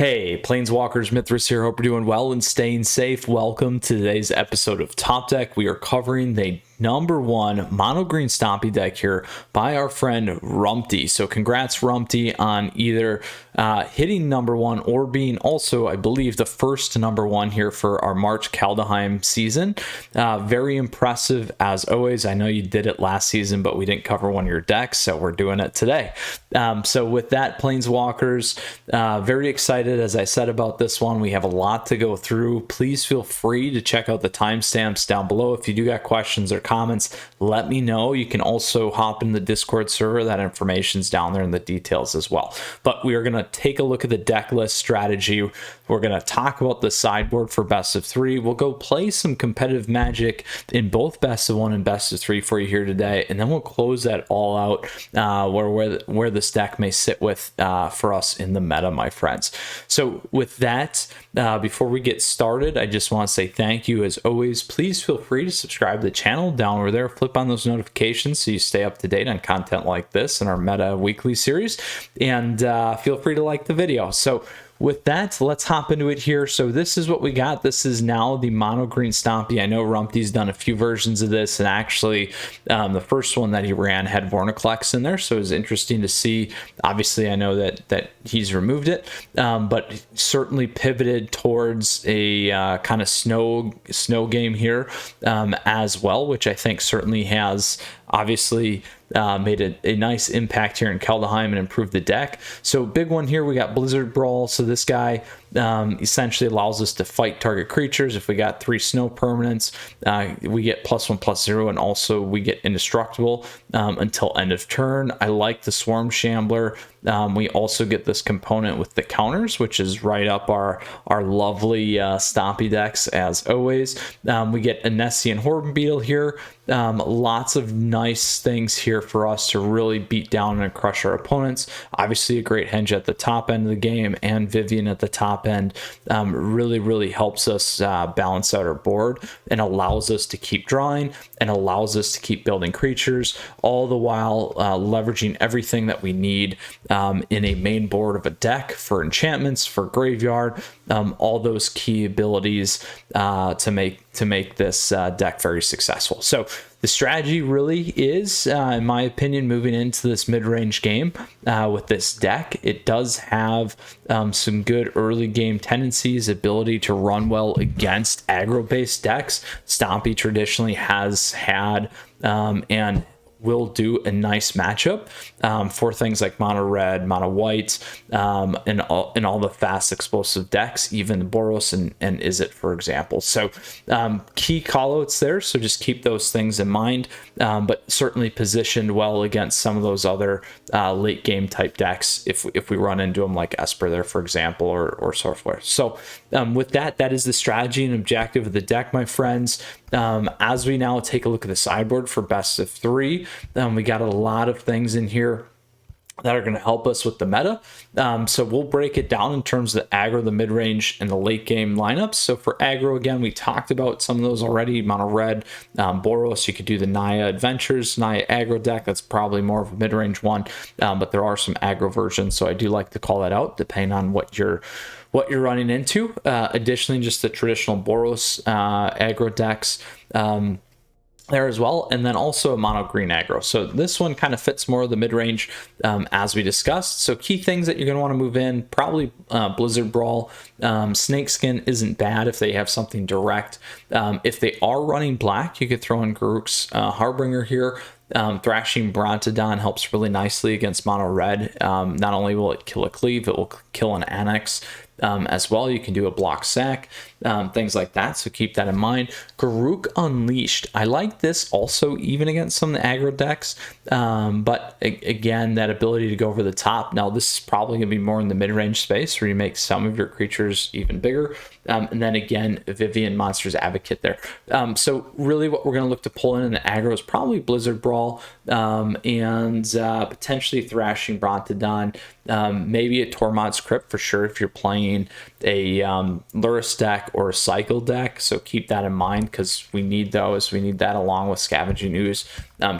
Hey, Planeswalkers, Mythras here. Hope you're doing well and staying safe. Welcome to today's episode of Top Deck. We are covering the #1 Mono Green Stompy deck here by our friend Rumti. So congrats, Rumti, on either hitting #1 or being also, I believe, the first #1 here for our March Kaldheim season. Very impressive as always. I know you did it last season, but we didn't cover one of your decks, so we're doing it today. So with that, Planeswalkers, very excited, as I said, about this one. We have a lot to go through. Please feel free to check out the timestamps down below. If you do got questions or comments, let me know. You can also hop in the Discord server. That information's down there in the details as well. But we are going to take a look at the deck list strategy. We're going to talk about the sideboard for best of 3. We'll go play some competitive Magic in both best of 1 and best of 3 for you here today, and then we'll close that all out where this deck may sit with for us in the meta, my friends. So with that, before we get started, I just want to say thank you as always. Please feel free to subscribe to the channel down over there. Flip on those notifications so you stay up to date on content like this in our meta weekly series, and feel free to like the video. So with that, let's hop into it here. So this is what we got. This is now the Mono Green Stompy. I know Rumti's done a few versions of this, and actually the first one that he ran had Vornaclex in there, so it was interesting to see. Obviously, I know that he's removed it, but certainly pivoted towards a kind of snow game here as well, which I think certainly has obviously made a nice impact here in Kaldheim and improved the deck. So big one here, we got Blizzard Brawl. So this guy essentially allows us to fight target creatures. If we got 3 snow permanents, we get +1/+0, and also we get indestructible until end of turn. I like the Swarm Shambler. We also get this component with the counters, which is right up our lovely Stompy decks as always. We get a Nessian Horn Beetle here. Lots of nice things here for us to really beat down and crush our opponents. Obviously a great Henge at the top end of the game, and Vivian at the top end really helps us balance out our board and allows us to keep drawing and allows us to keep building creatures, all the while leveraging everything that we need in a main board of a deck for enchantments, for graveyard, all those key abilities to make this deck very successful. So the strategy really is, in my opinion, moving into this mid-range game with this deck. It does have some good early game tendencies, ability to run well against aggro-based decks. Stompy traditionally has had and will do a nice matchup for things like mono red, mono white, and all the fast explosive decks, even Boros and Izzet, for example. So key callouts there, so just keep those things in mind, but certainly positioned well against some of those other late game type decks if we run into them, like Esper there, for example, or Sorfware. So with that is the strategy and objective of the deck, my friends. As we now take a look at the sideboard for best of 3, we got a lot of things in here that are going to help us with the meta. So we'll break it down in terms of the aggro, the mid-range, and the late game lineups. So for aggro, again, we talked about some of those already. Mono red, Boros, you could do the Naya Adventures, Naya aggro deck. That's probably more of a mid-range one, but there are some aggro versions, so I do like to call that out depending on what you're running into. Additionally, just the traditional Boros aggro decks there as well, and then also a mono green aggro. So this one kind of fits more of the mid-range as we discussed. So key things that you're going to want to move in, probably Blizzard Brawl. Snakeskin isn't bad if they have something direct. If they are running black, you could throw in Garruk's Harbinger here. Thrashing Brontodon helps really nicely against mono red. Not only will it kill a cleave, it will kill an annex as well. You can do a block sack, things like that, so keep that in mind. Garruk Unleashed, I like this also even against some of the aggro decks, but again, that ability to go over the top. Now this is probably going to be more in the mid-range space where you make some of your creatures even bigger, and then again Vivian Monster's Advocate there. So really what we're going to look to pull in the aggro is probably Blizzard Brawl, and potentially Thrashing Brontodon, maybe a Tormod's Crypt for sure if you're playing playing a Luris deck or a Cycle deck, so keep that in mind because we need those. We need that along with Scavenging Ooze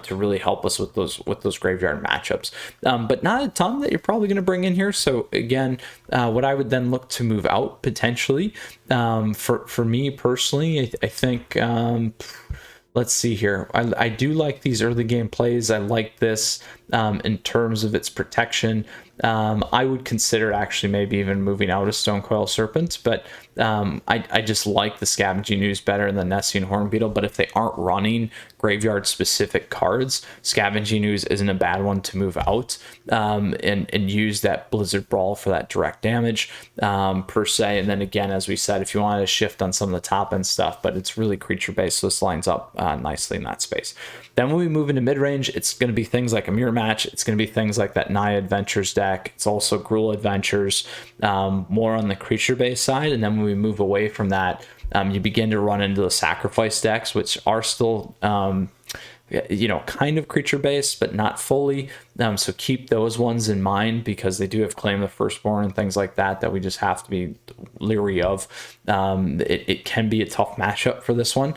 to really help us with those graveyard matchups. But not a ton that you're probably going to bring in here. So again, what I would then look to move out potentially, for me personally, I think. Let's see here. I do like these early game plays. I like this in terms of its protection. I would consider actually maybe even moving out of Stonecoil Serpent, but I just like the Scavenging Ooze better than Nessian Hornbeetle. But if they aren't running graveyard specific cards, Scavenging Ooze isn't a bad one to move out and use that Blizzard Brawl for that direct damage per se. And then again, as we said, if you wanted to shift on some of the top end stuff, but it's really creature based, so this lines up nicely in that space. Then when we move into mid range, it's going to be things like a Mirror Match. It's going to be things like that Naya Adventures deck. It's also Gruul Adventures, more on the creature based side. And then when we move away from that, you begin to run into the sacrifice decks, which are still kind of creature based, but not fully. So keep those ones in mind because they do have Claim the Firstborn and things like that we just have to be leery of. It can be a tough matchup for this one.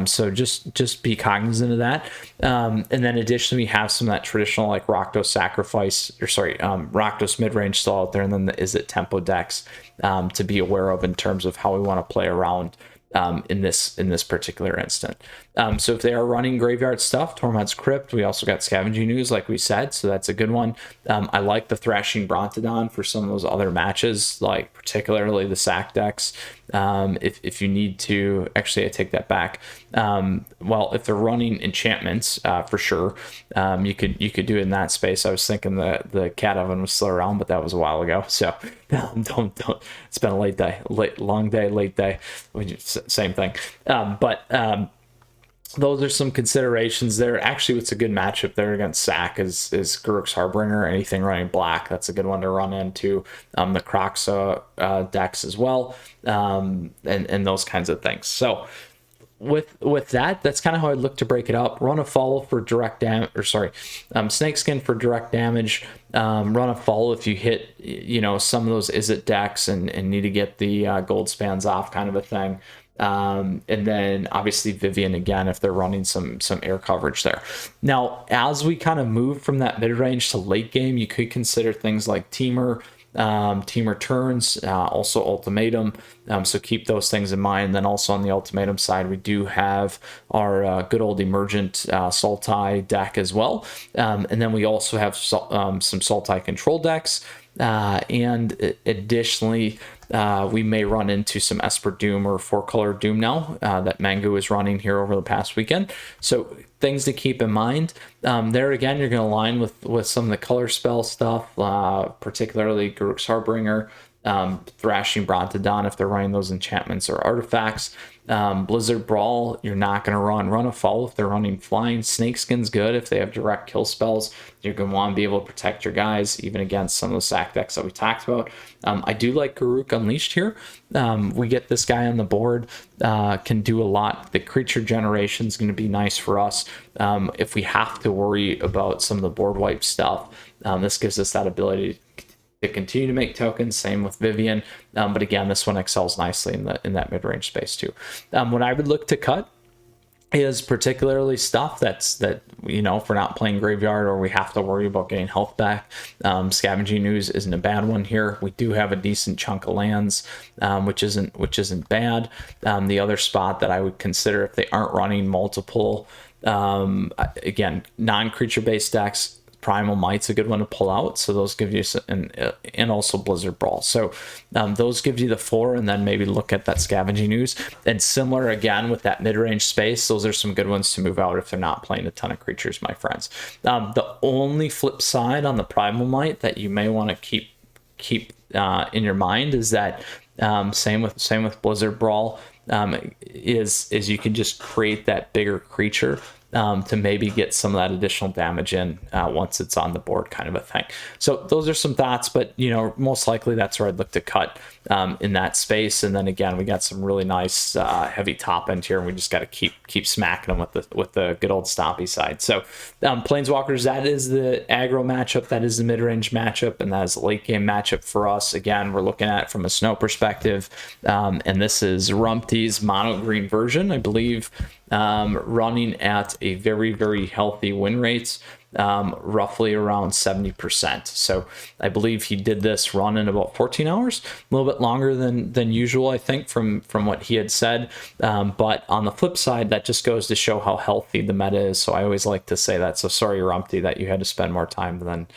So just be cognizant of that. And then additionally, we have some of that traditional like Rakdos Sacrifice, Rakdos mid-range still out there, and then the Izzet Tempo decks to be aware of in terms of how we want to play around in this particular instant. So if they are running graveyard stuff, Tormod's Crypt, we also got Scavenging Ooze, like we said, so that's a good one. I like the Thrashing Brontodon for some of those other matches, like particularly the sack decks. If you need to, actually I take that back. Well, if they're running enchantments, for sure, you could do it in that space. I was thinking the Cat Oven was still around, but that was a while ago. So don't. It's been a long day, late day, same thing. Those are some considerations there. Actually, what's a good matchup there against Sack is Garruk's Harbinger. Anything running black, that's a good one to run into. The Croxa decks as well, and those kinds of things. So with that, that's kind of how I'd look to break it up. Run a follow for direct damage, Snakeskin for direct damage. Run a follow if you hit some of those Izzet decks and need to get the gold spans off, kind of a thing. And then obviously Vivian again if they're running some air coverage there. Now, as we kind of move from that mid range to late game, you could consider things like Teamer, Teamer Turns, also Ultimatum. So keep those things in mind. And then also on the Ultimatum side, we do have our good old Emergent Sultai deck as well. And then we also have some Sultai control decks. And additionally, we may run into some Esper Doom or 4-color Doom now that Mango is running here over the past weekend. So things to keep in mind. There again, you're going to align with some of the color spell stuff, particularly Garruk's Harbinger, Thrashing Brontodon if they're running those enchantments or artifacts. Blizzard Brawl, you're not going to run a fall if they're running flying. Snakeskin's good if they have direct kill spells. You're going to want to be able to protect your guys even against some of the sack decks that we talked about. I do like Garruk Unleashed here. We get this guy on the board, can do a lot. The creature generation is going to be nice for us. If we have to worry about some of the board wipe stuff, this gives us that ability to continue to make tokens. Same with Vivian, but again, this one excels nicely in that mid-range space too. What I would look to cut is particularly stuff that if we're not playing graveyard or we have to worry about getting health back. Scavenging Ooze isn't a bad one here. We do have a decent chunk of lands, which isn't bad. The other spot that I would consider if they aren't running multiple, again, non-creature based decks, Primal Might's a good one to pull out, so those give you and also Blizzard Brawl. So those give you the 4, and then maybe look at that Scavenging Ooze. And similar again with that mid-range space, those are some good ones to move out if they're not playing a ton of creatures, my friends. The only flip side on the Primal Might that you may want to keep in your mind is that same with Blizzard Brawl, is you can just create that bigger creature to maybe get some of that additional damage in once it's on the board, kind of a thing. So those are some thoughts, but you know, most likely that's where I'd look to cut in that space. And then again, we got some really nice heavy top end here, and we just got to keep smacking them with the good old Stompy side. So Planeswalkers, that is the aggro matchup, that is the mid-range matchup, and that is the late game matchup for us. Again, we're looking at it from a snow perspective, and this is Rumti's mono green version, I believe, running at a very healthy win rate, roughly around 70%. So I believe he did this run in about 14 hours, a little bit longer than usual, I think, from what he had said. But on the flip side, that just goes to show how healthy the meta is. So I always like to say that. So sorry, Rumti, that you had to spend more time than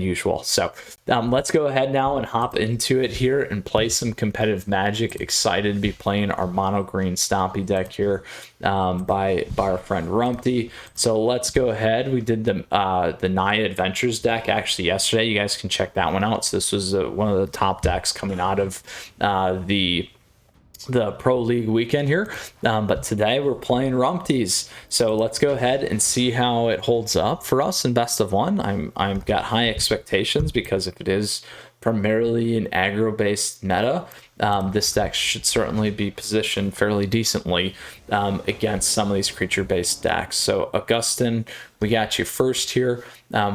usual. So let's go ahead now and hop into it here and play some competitive Magic. Excited to be playing our Mono Green Stompy deck here by our friend Rumti. So let's go ahead. We did the Naya Adventures deck actually yesterday. You guys can check that one out. So this was one of the top decks coming out of the Pro League weekend here, but today we're playing Rumti's. So let's go ahead and see how it holds up for us in best of one. I've got high expectations, because if it is primarily an aggro based meta, this deck should certainly be positioned fairly decently against some of these creature based decks. So Augustin, we got you first here.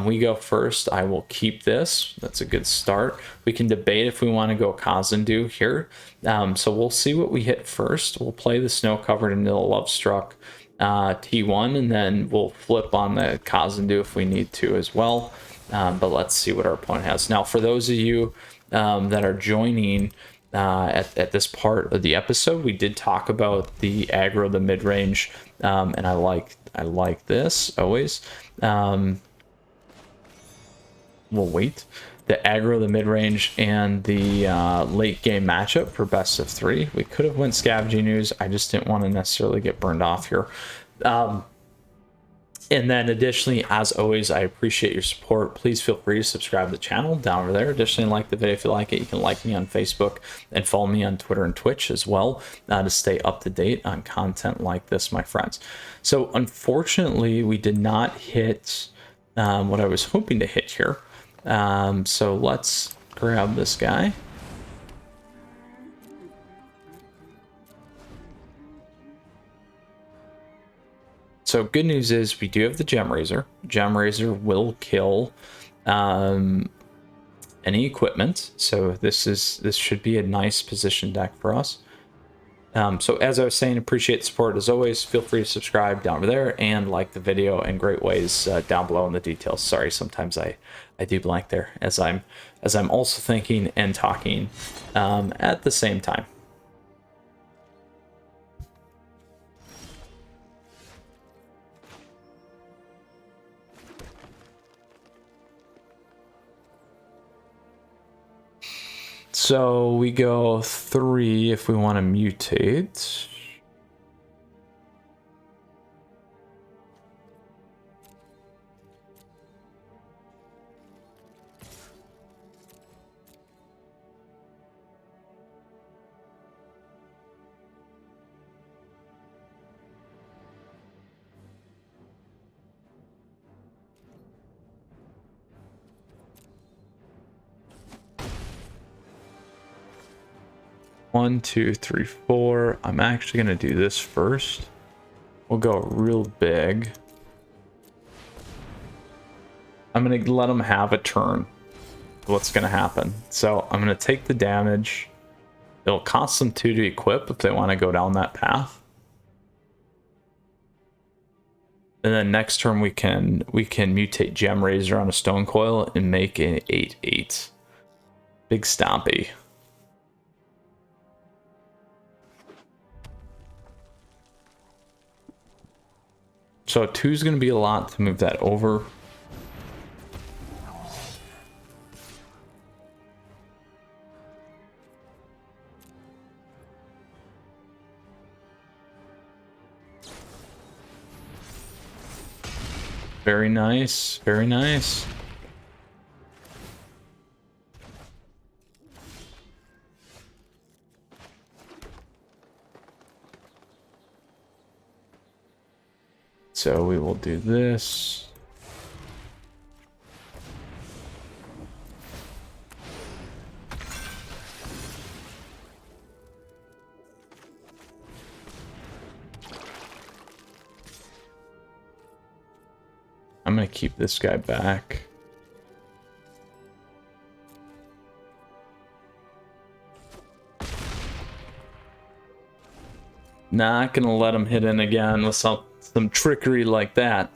We go first. I will keep this. That's a good start. We can debate if we want to go Kazendu here. So we'll see what we hit first. We'll play the Snow Covered and Nil Lovestruck T1, and then we'll flip on the Kazendu if we need to as well. But let's see what our opponent has. Now, for those of you that are joining at this part of the episode, we did talk about the aggro, the mid-range, and I like this always. We'll wait. The aggro, the mid-range, and the late game matchup for best of 3. We could have went Scavenging Ooze. I just didn't want to necessarily get burned off here. And then additionally, as always, I appreciate your support. Please feel free to subscribe to the channel down over there. Additionally, like the video if you like it. You can like me on Facebook and follow me on Twitter and Twitch as well to stay up to date on content like this, my friends. So unfortunately, we did not hit what I was hoping to hit here. So let's grab this guy. So good news is we do have the Gem Razor. Gem Razor will kill any equipment. So this should be a nice position deck for us. So as I was saying, appreciate the support as always. Feel free to subscribe down over there and like the video in great ways down below in the details. Sorry, sometimes I do blank there as I'm also thinking and talking at the same time. So we go 3 if we want to mutate. One, two, three, 4. I'm actually going to do this first. We'll go real big. I'm going to let them have a turn. What's going to happen? So I'm going to take the damage. It'll cost them 2 to equip if they want to go down that path. And then next turn we can mutate Gem Razor on a Stone Coil and make an 8/8. Big Stompy. So 2 is going to be a lot to move that over. Very nice, very nice. So we will do this. I'm gonna keep this guy back. Not gonna let him hit in again with some trickery like that.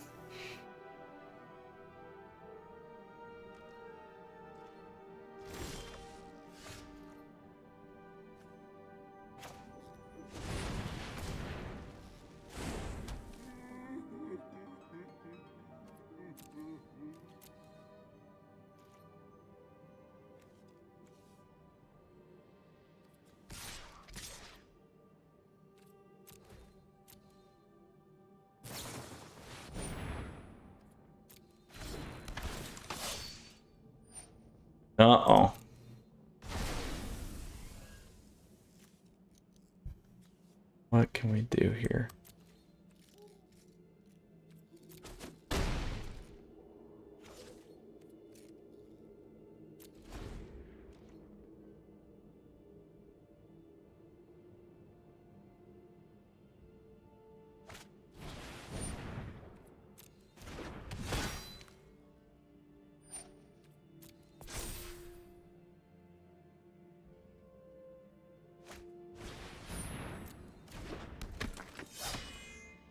Uh-oh. What can we do here?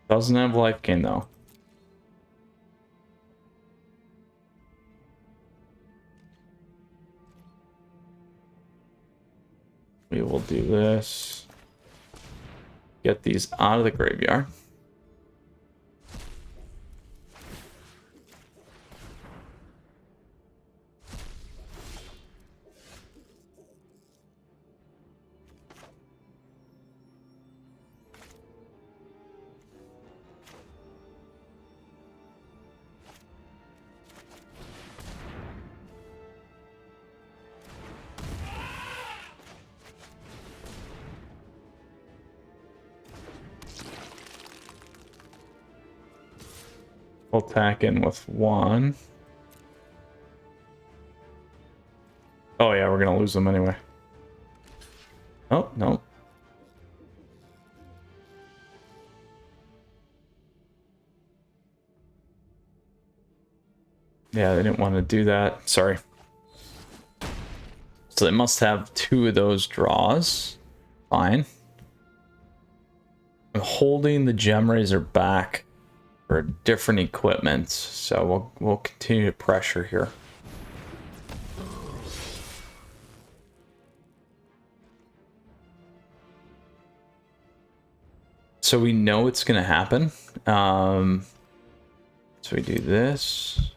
Doesn't have life gain though. We will do this. Get these out of the graveyard. We'll attack in with one. Oh yeah, we're gonna lose them anyway. Oh, no. Yeah, they didn't want to do that. Sorry. So they must have two of those draws. Fine. I'm holding the Gem Razor back for different equipment, so we'll continue to pressure here. So we know it's gonna happen. So we do this.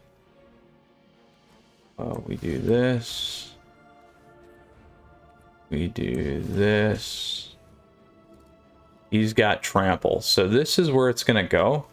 We do this. We do this. He's got trample, so this is where it's gonna go.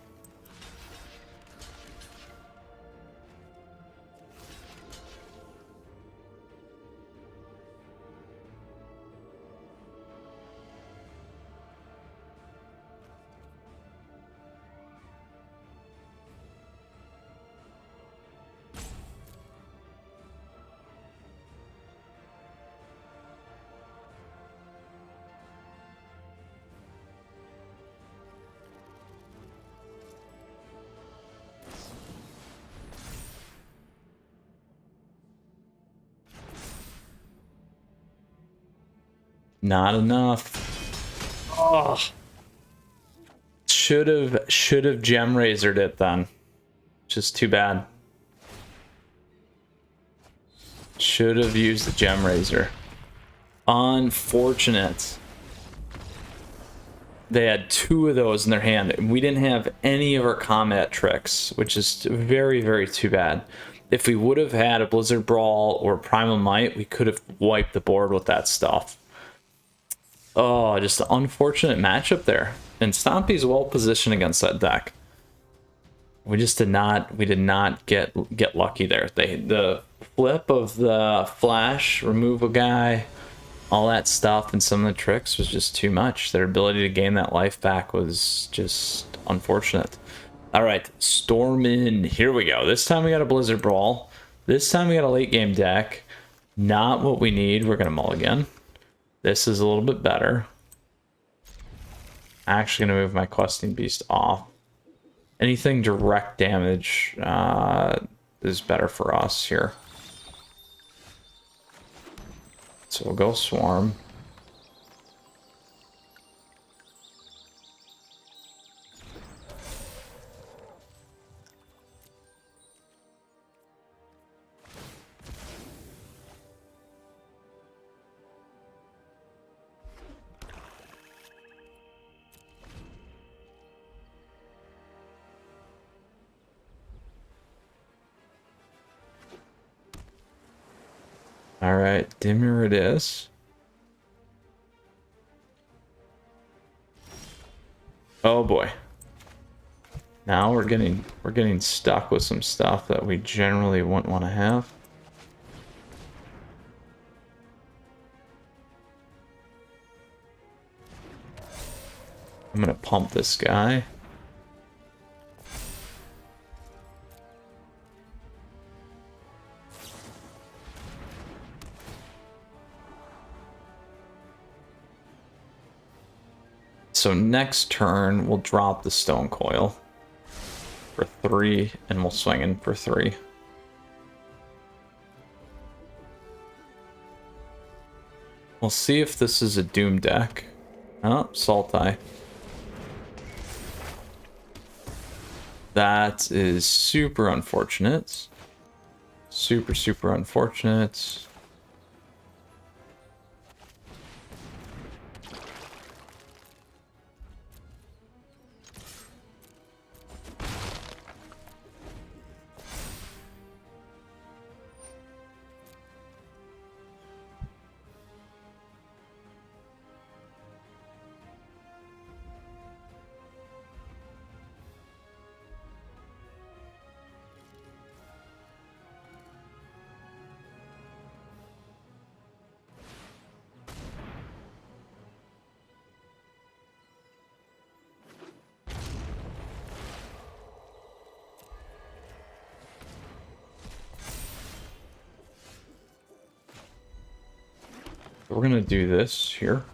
Not enough. Oh. Should have Gem Razored it then. Just too bad. Should have used the Gem Razor. Unfortunate. They had two of those in their hand, and we didn't have any of our combat tricks, which is very, very too bad. If we would have had a Blizzard Brawl or Primal Might, we could have wiped the board with that stuff. Oh, just an unfortunate matchup there. And Stompy's well positioned against that deck. We just did not get lucky there. The flip of the flash, remove a guy, all that stuff, and some of the tricks was just too much. Their ability to gain that life back was just unfortunate. All right, storm in. Here we go. This time we got a Blizzard Brawl. This time we got a late game deck. Not what we need. We're going to mulligan. This is a little bit better. Actually going to move my Questing Beast off. Anything direct damage is better for us here. So we'll go Swarm. All right, Dimir it is. Oh boy. Now we're getting stuck with some stuff that we generally wouldn't want to have. I'm gonna pump this guy. So next turn, we'll drop the Stone Coil for 3, and we'll swing in for 3. We'll see if this is a Doom deck. Oh, Sultai. That is super unfortunate. Super, super unfortunate. We're gonna do this here.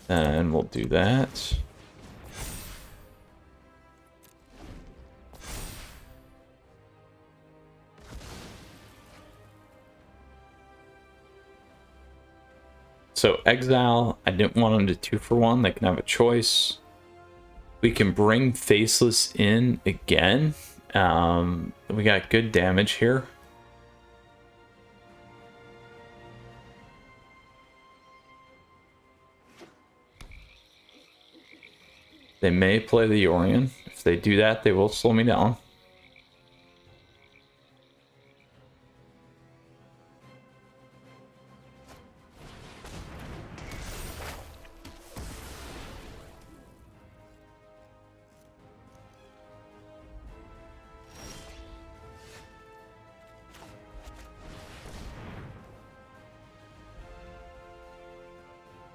And we'll do that. So exile, I didn't want them to 2-for-1. They can have a choice. We can bring Faceless in again. We got good damage here. They may play the Yorion. If they do that, they will slow me down.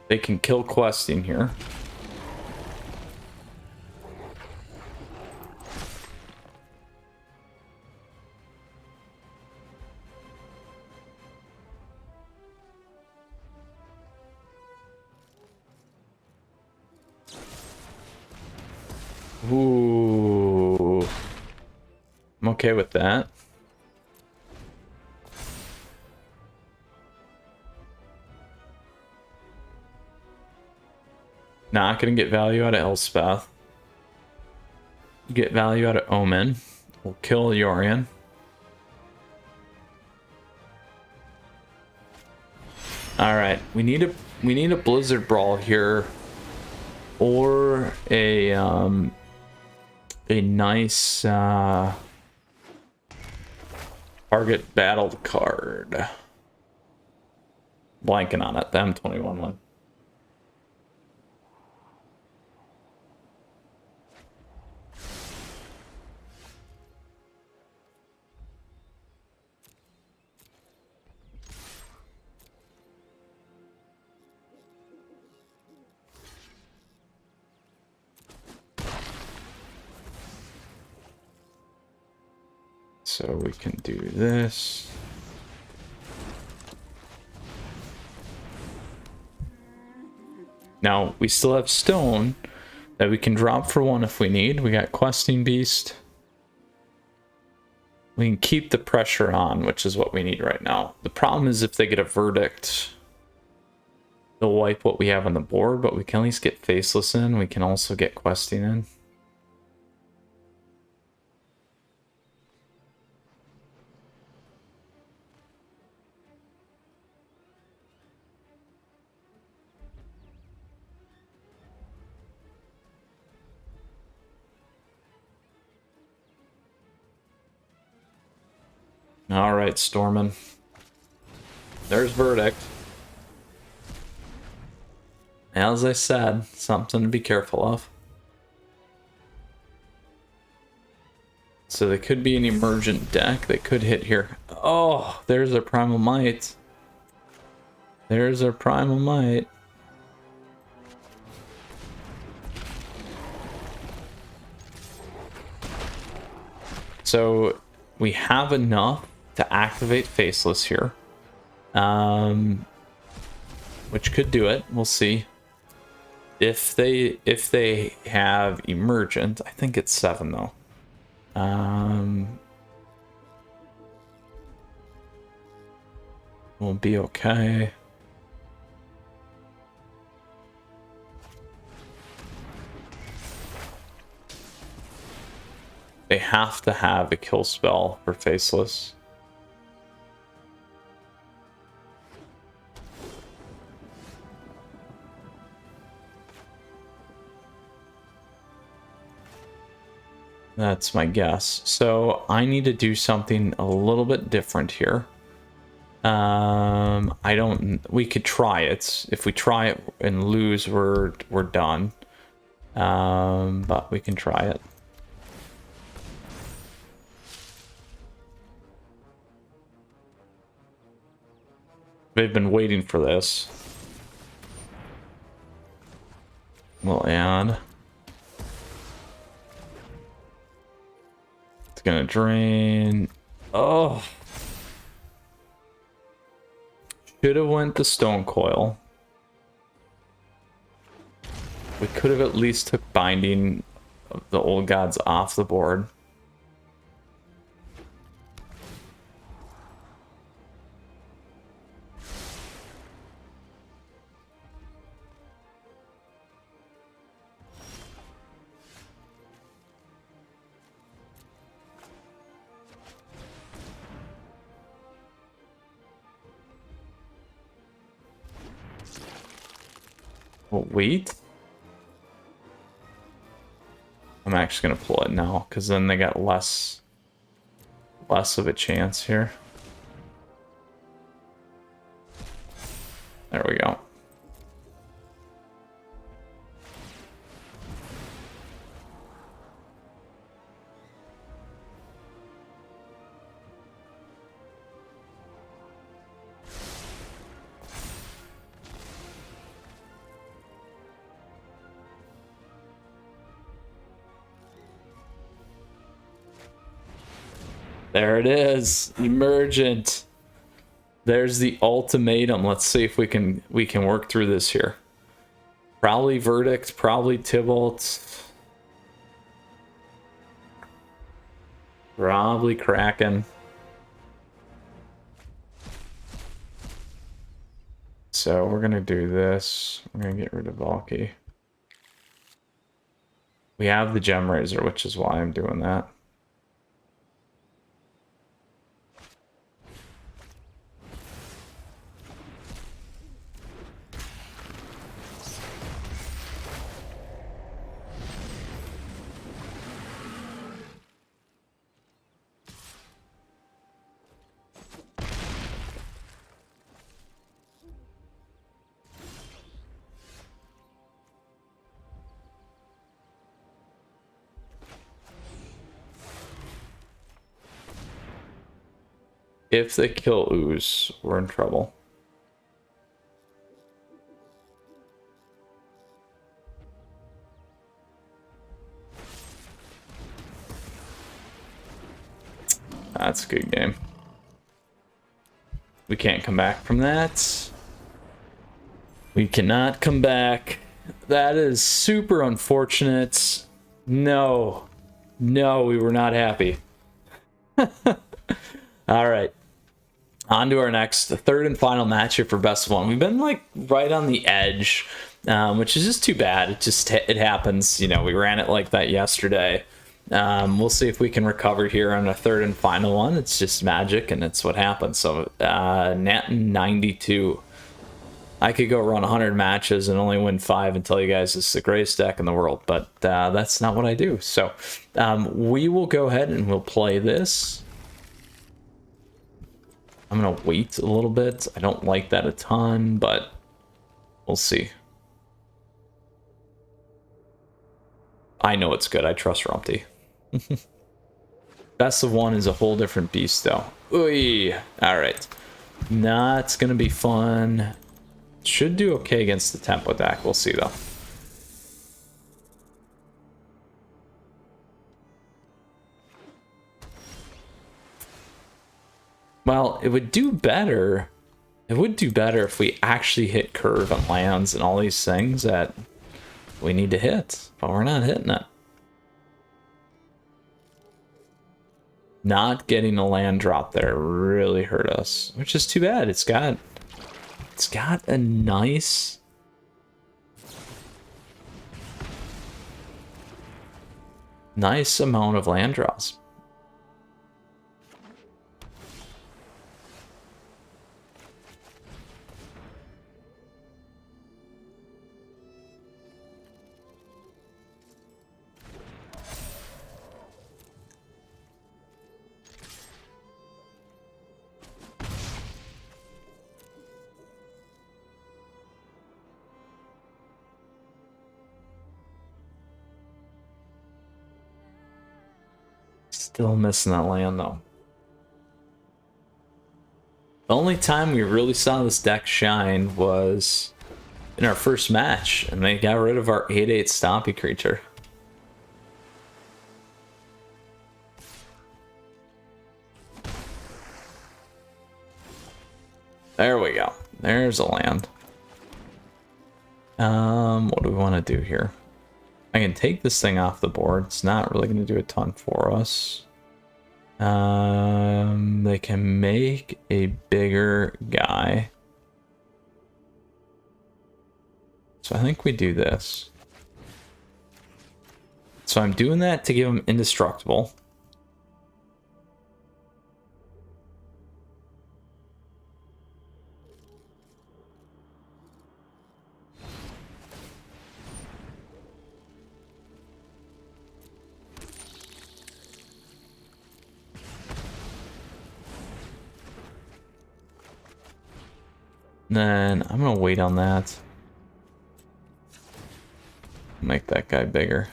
They can kill Questing here. Ooh. I'm okay with that. Not gonna get value out of Elspeth. Get value out of Omen. We'll kill Yorion. Alright, we need a Blizzard Brawl here. Or a nice target battle card. Blanking on it, the M21 one. so we can do this. Now, we still have stone that we can drop for 1 if we need. We got questing beast. We can keep the pressure on, which is what we need right now. The problem is if they get a verdict, they'll wipe what we have on the board, but we can at least get faceless in. We can also get questing in. All right, Stormin. There's verdict. As I said, something to be careful of. So they could be an emergent deck. They could hit here. Oh, there's our Primal Might. There's our Primal Might. So we have enough to activate Faceless here. Which could do it. We'll see. If they have Emergent, I think it's 7 though. We'll be okay. They have to have a kill spell for Faceless. That's my guess. So I need to do something a little bit different here. We could try it. If we try it and lose, we're done. But we can try it. They've been waiting for this. We'll add. It's gonna drain. Oh. Should have went the Stone Coil. We could have at least took Binding of the Old Gods off the board. Well, wait. I'm actually gonna pull it now because then they got less of a chance here. There we go. There it is, Emergent. There's the ultimatum. Let's see if we can work through this here. Probably Verdict, probably Tybalt. Probably Kraken. So we're gonna do this. We're gonna get rid of Valky. We have the Gem Razor, which is why I'm doing that. If they kill Ooze, we're in trouble. That's a good game. We can't come back from that. We cannot come back. That is super unfortunate. No. No, we were not happy. All right. On to our next, the third and final match here for best of one. We've been like right on the edge, which is just too bad. It happens. You know, we ran it like that yesterday. We'll see if we can recover here on a third and final one. It's just magic, and it's what happens. So, Nat 92. I could go run 100 matches and only win 5 and tell you guys it's the greatest deck in the world, but that's not what I do. So, we will go ahead and we'll play this. I'm going to wait a little bit. I don't like that a ton, but we'll see. I know it's good. I trust Rumti. Best of one is a whole different beast, though. Ooh, all right. That's going to be fun. Should do okay against the tempo deck. We'll see, though. Well, it would do better. It would do better if we actually hit curve and lands and all these things that we need to hit, but we're not hitting it. Not getting a land drop there really hurt us, which is too bad. It's got a nice amount of land draws. Still missing that land, though. The only time we really saw this deck shine was in our first match, and they got rid of our 8/8 Stompy creature. There we go. There's a land. What do we want to do here? I can take this thing off the board. It's not really going to do a ton for us. They can make a bigger guy. So I think we do this. So I'm doing that to give him indestructible. Then I'm gonna wait on that. Make that guy bigger.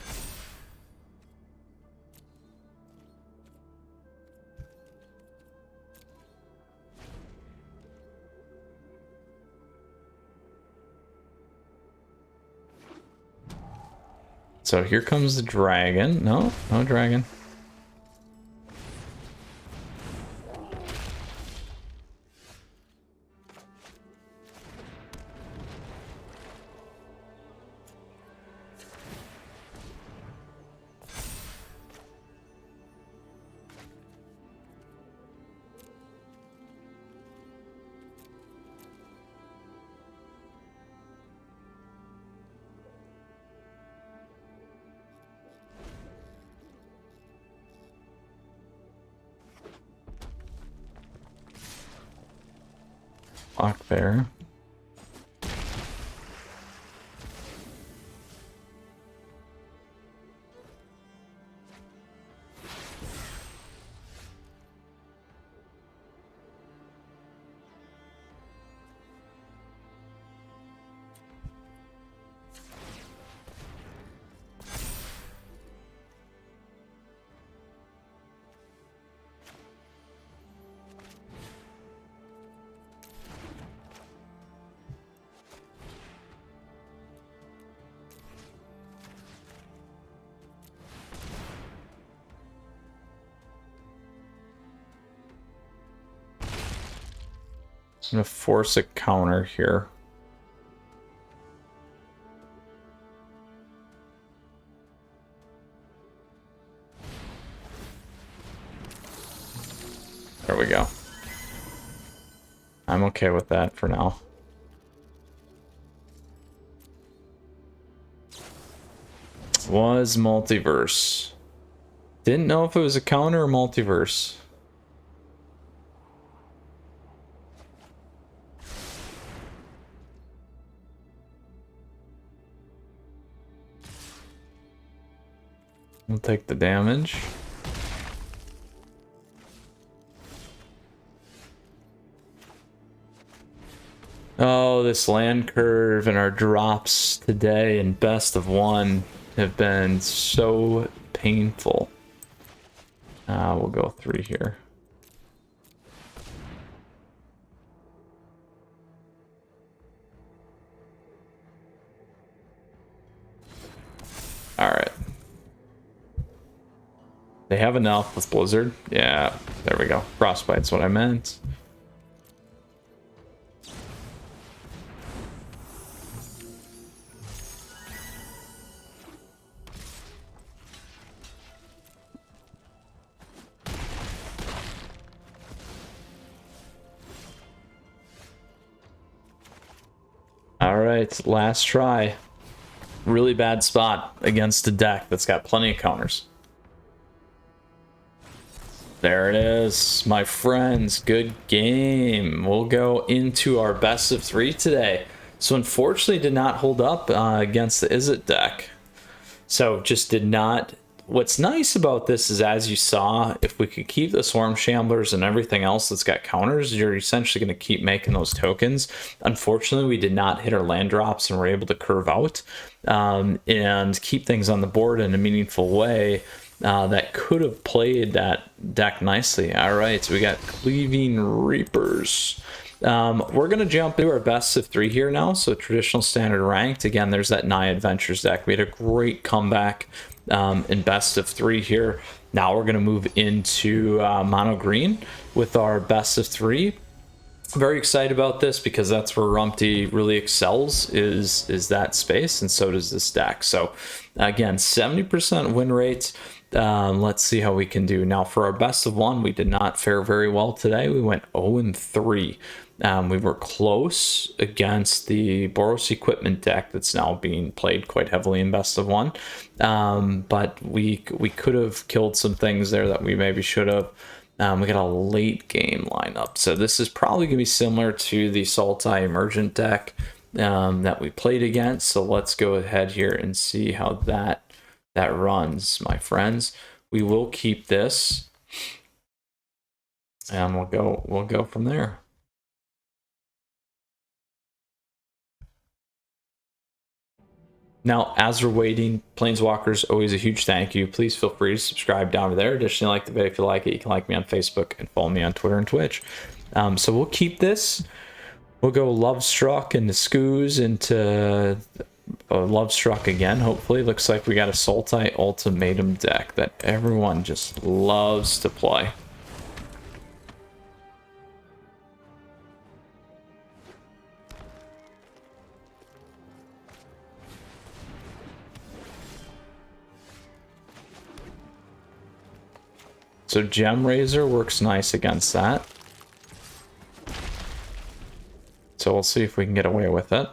So here comes the dragon. No, no dragon. Lock there. I'm gonna force a counter here. There we go. I'm okay with that for now. Was multiverse. Didn't know if it was a counter or multiverse. We'll take the damage. Oh, this land curve and our drops today in best of one have been so painful. We'll go 3 here. All right. They have enough with Blizzard. Yeah, there we go. Frostbite's what I meant. All right, last try. Really bad spot against a deck that's got plenty of counters. There it is, my friends. Good game. We'll go into our best of 3 today. So unfortunately did not hold up against the Izzet deck. So just did not. What's nice about this is, as you saw, if we could keep the Swarm Shamblers and everything else that's got counters, you're essentially going to keep making those tokens. Unfortunately, we did not hit our land drops and were able to curve out and keep things on the board in a meaningful way. That could have played that deck nicely. All right, so we got Cleaving Reapers. We're going to jump to our best of 3 here now. So traditional standard ranked. Again, there's that Nigh Adventures deck. We had a great comeback in best of 3 here. Now we're going to move into Mono Green with our best of 3. Very excited about this because that's where Rumti really excels, is that space, and so does this deck. So again, 70% win rate. Let's see how we can do. Now for our best of 1, we did not fare very well today. We went 0-3. We were close against the Boros equipment deck that's now being played quite heavily in best of 1. But we could have killed some things there that we maybe should have. We got a late game lineup. So this is probably going to be similar to the Sultai Emergent deck that we played against. So let's go ahead here and see how that runs, my friends. We will keep this and we'll go from there. Now, as we're waiting, Planeswalkers, always a huge thank you. Please feel free to subscribe down there. Additionally, like the video if you like it. You can like me on Facebook and follow me on Twitter and Twitch. So we'll keep this. We'll go Lovestruck into Skoos into Lovestruck again, hopefully. Looks like we got a Sultai Ultimatum deck that everyone just loves to play. So Gem Razor works nice against that. So we'll see if we can get away with it.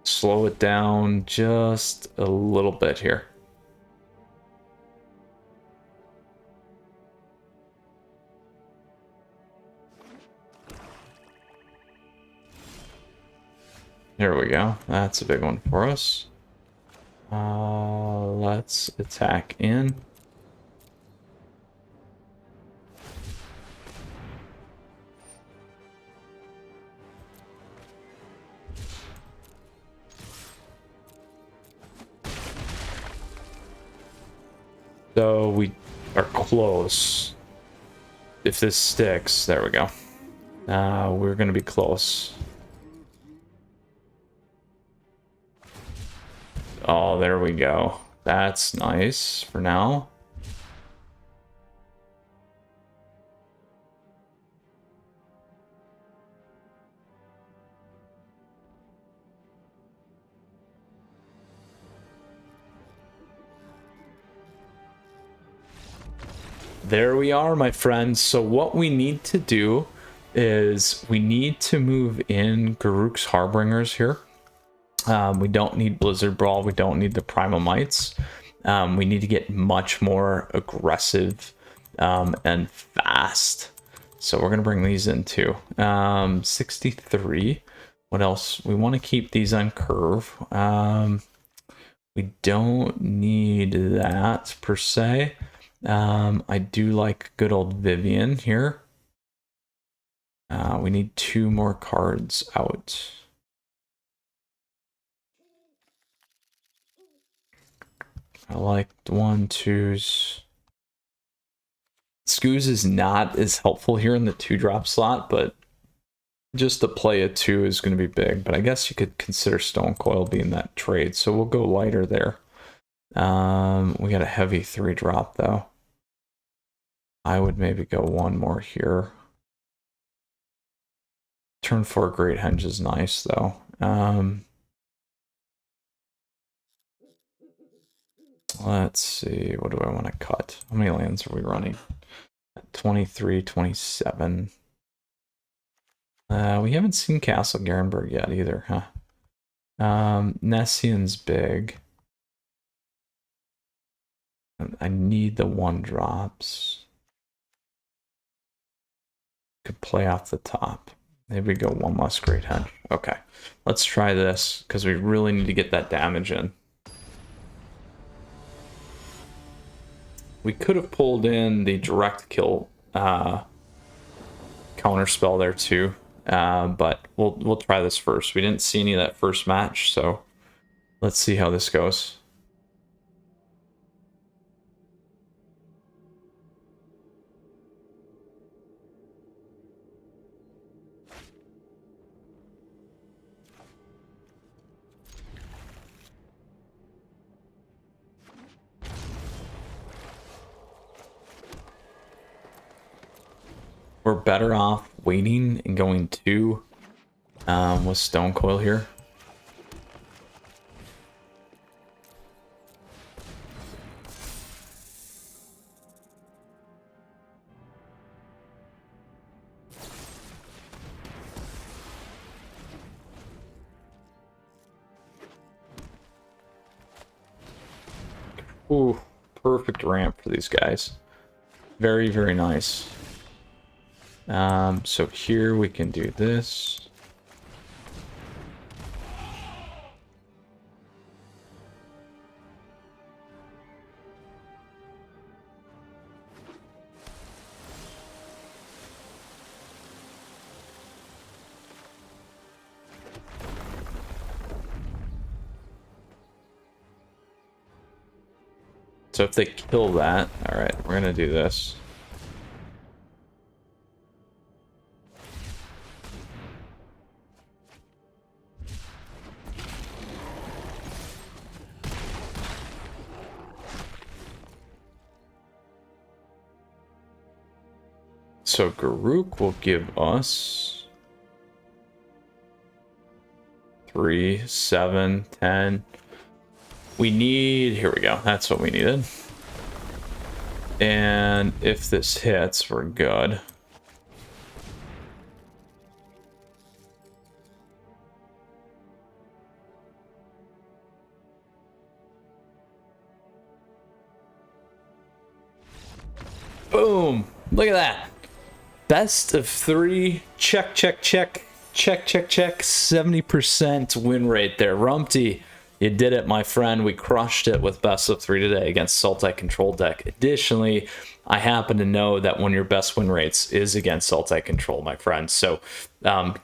Slow it down just a little bit here. There we go. That's a big one for us. Let's attack in. So we are close. If this sticks, there we go. We're going to be close. Oh, there we go. That's nice for now. There we are, my friends. So what we need to do is we need to move in Garruk's Harbingers here. We don't need Blizzard Brawl. We don't need the Primal Mites. We need to get much more aggressive and fast. So we're going to bring these in too. 63. What else? We want to keep these on curve. We don't need that per se. I do like good old Vivian here. We need 2 more cards out. I like 1, 2s. Scoos is not as helpful here in the 2-drop slot, but just to play a 2 is going to be big. But I guess you could consider Stone Coil being that trade, so we'll go lighter there. We got a heavy 3-drop though. I would maybe go 1 more here. Turn 4 Great Henge is nice though. Let's see, what do I want to cut? How many lands are we running? 23, 27. We haven't seen Castle Garenberg yet either, huh? Nessian's big. I need the 1-drops. Could play off the top. Maybe we go 1 less Great Henge. Okay, let's try this because we really need to get that damage in. We could have pulled in the direct kill counter spell there too, but we'll try this first. We didn't see any of that first match, so let's see how this goes. We're better off waiting and going 2 with Stone Coil here. Ooh, perfect ramp for these guys. Very, very nice. So here we can do this. So if they kill that, all right, we're gonna do this. So Garruk will give us 3, 7, 10. We need, here we go, that's what we needed. And if this hits, we're good. Boom! Look at that. Best of 3. Check, check, check. Check, check, check. 70% win rate there. Rumti, you did it, my friend. We crushed it with best of 3 today against Sultai control deck. Additionally, I happen to know that one of your best win rates is against Sultai control, my friend. So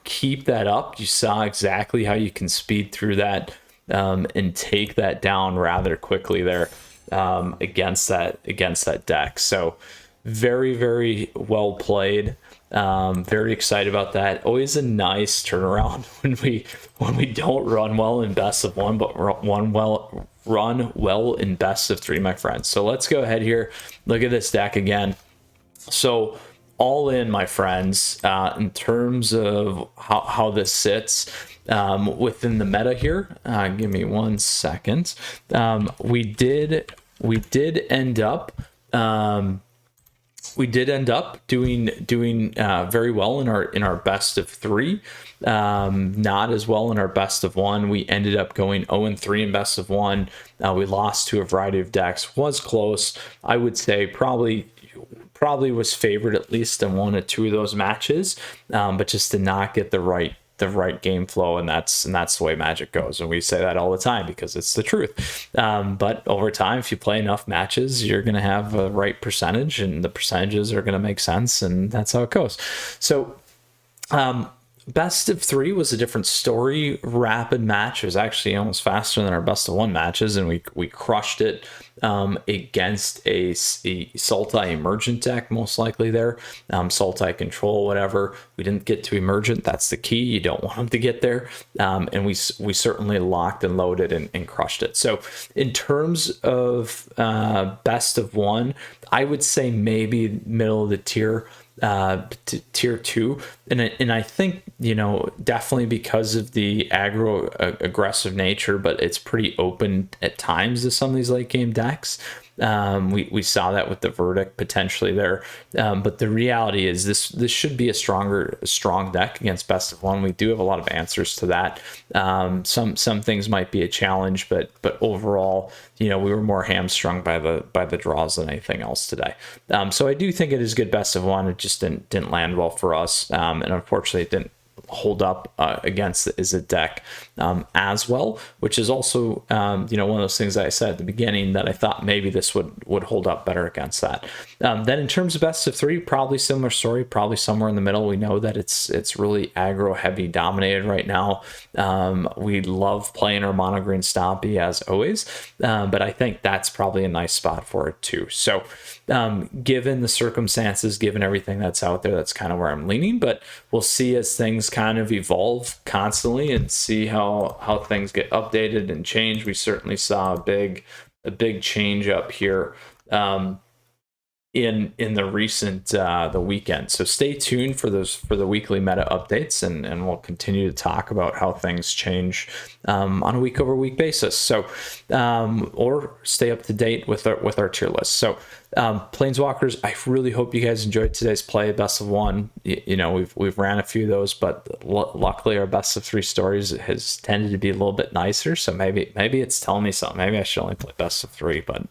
keep that up. You saw exactly how you can speed through that and take that down rather quickly there. against that deck. So very, very well played. Very excited about that. Always a nice turnaround when we don't run well in best of one, but run well in best of three, my friends. So let's go ahead here. Look at this deck again. So all in, my friends, in terms of how this sits within the meta here. Give me 1 second. We did end up doing very well in our best of three. Not as well in our best of one. We ended up going 0-3 in best of one. We lost to a variety of decks. Was close. I would say probably was favored at least in 1 or 2 of those matches, but just did not get the right game flow, and that's the way Magic goes. And we say that all the time because it's the truth. But over time, if you play enough matches, you're going to have a right percentage, and the percentages are going to make sense, and that's how it goes. So best of three was a different story. Rapid match. It was actually almost faster than our best of one matches, and we crushed it against a Sultai emergent deck, most likely there. Sultai control, whatever. We didn't get to emergent. That's the key. You don't want them to get there. And we certainly locked and loaded and crushed it. So in terms of best of one, I would say maybe middle of the tier. Tier 2, and I think, you know, definitely because of the aggro aggressive nature, but it's pretty open at times to some of these late game decks. We saw that with the Verdict potentially there, but the reality is this should be a strong deck against best of one. We do have a lot of answers to that. Some things might be a challenge, but overall, you know, we were more hamstrung by the draws than anything else today. So I do think it is good best of one. It just didn't land well for us, and unfortunately it didn't hold up against the Izzet deck as well, which is also you know, one of those things that I said at the beginning that I thought maybe this would hold up better against that. Then in terms of best of three, probably similar story, probably somewhere in the middle. We know that it's really aggro heavy dominated right now. We love playing our Mono Green Stompy as always, but I think that's probably a nice spot for it too. So given the circumstances, given everything that's out there, that's kind of where I'm leaning, but we'll see as things kind of evolve constantly and see how things get updated and change. We certainly saw a big change up here in the recent the weekend. So stay tuned for the weekly meta updates, and we'll continue to talk about how things change on a week over week basis. So or stay up to date with our tier list. So Planeswalkers, I really hope you guys enjoyed today's play. Best of one, you know, we've ran a few of those, but luckily our best of three stories has tended to be a little bit nicer. So maybe it's telling me something. Maybe I should only play best of three, but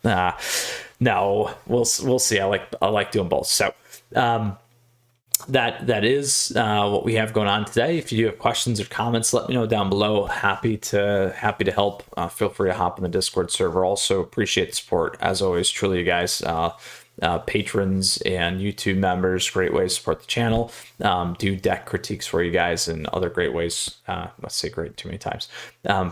no, we'll see. I like doing both. So that is what we have going on today. If you do have questions or comments, let me know down below. Happy to help. Feel free to hop in the Discord server. Also appreciate the support as always. Truly, you guys. Patrons and YouTube members, great ways to support the channel. Do deck critiques for you guys and other great ways, let's say great too many times,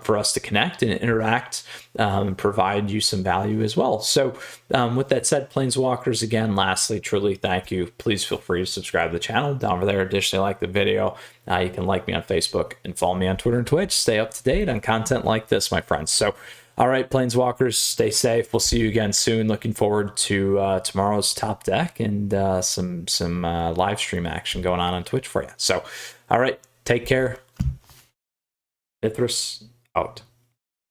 for us to connect and interact, and provide you some value as well. So with that said, Planeswalkers, again, lastly, truly thank you. Please feel free to subscribe to the channel down over there. Additionally, like the video. You can like me on Facebook and follow me on Twitter and Twitch. Stay up to date on content like this, my friends. So all right, Planeswalkers, stay safe. We'll see you again soon. Looking forward to tomorrow's top deck and some live stream action going on Twitch for you. So, all right, take care. Mythras out.